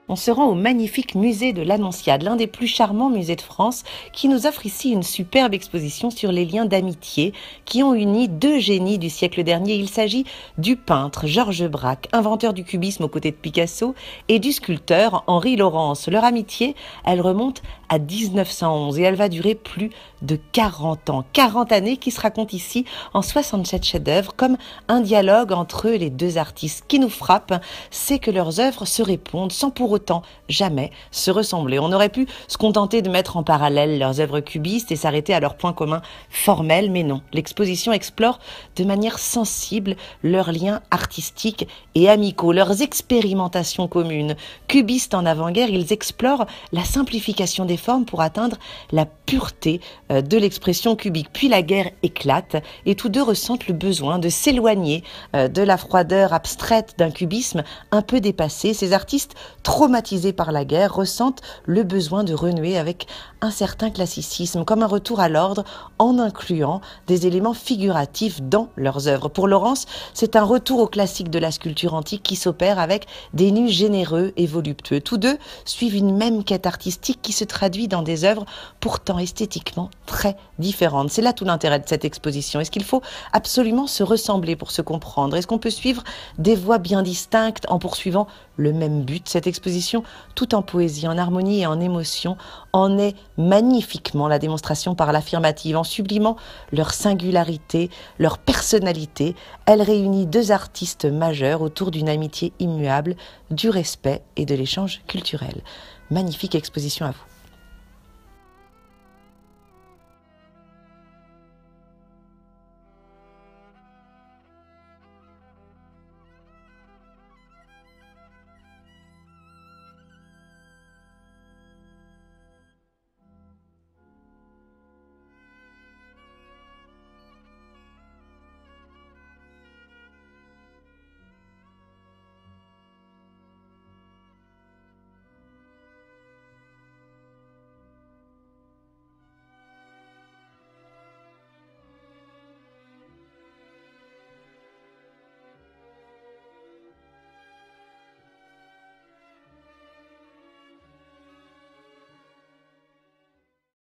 On se rend au magnifique musée de l'Annonciade, l'un des plus charmants musées de France, qui nous offre ici une superbe exposition sur les liens d'amitié qui ont uni deux génies du siècle dernier. Il s'agit du peintre Georges Braque, inventeur du cubisme aux côtés de Picasso, et du sculpteur Henri Laurens. Leur amitié, elle remonte à 1911 et elle va durer plus de 40 ans. 40 années qui se racontent ici en 67 chefs-d'œuvre comme un dialogue entre les deux artistes. Ce qui nous frappe, c'est que leurs œuvres se répondent sans pour autant jamais se ressembler. On aurait pu se contenter de mettre en parallèle leurs œuvres cubistes et s'arrêter à leurs points communs formels, mais non. L'exposition explore de manière sensible leurs liens artistiques et amicaux, leurs expérimentations communes. Cubistes en avant-guerre, ils explorent la simplification des formes pour atteindre la pureté de l'expression cubique. Puis la guerre éclate et tous deux ressentent le besoin de s'éloigner de la froideur abstraite d'un cubisme un peu dépassé. Ces artistes traumatisés par la guerre ressentent le besoin de renouer avec un certain classicisme, comme un retour à l'ordre en incluant des éléments figuratifs dans leurs œuvres. Pour Laurens, c'est un retour au classique de la sculpture antique qui s'opère avec des nus généreux et voluptueux. Tous deux suivent une même quête artistique qui se traduit dans des œuvres pourtant esthétiquement très différentes. C'est là tout l'intérêt de cette exposition. Est-ce qu'il faut absolument se ressembler pour se comprendre? Est-ce qu'on peut suivre des voies bien distinctes en poursuivant le même but? Cette exposition, tout en poésie, en harmonie et en émotion, en est magnifiquement la démonstration par l'affirmative. En sublimant leur singularité, leur personnalité, elle réunit deux artistes majeurs autour d'une amitié immuable, du respect et de l'échange culturel. Magnifique exposition à vous.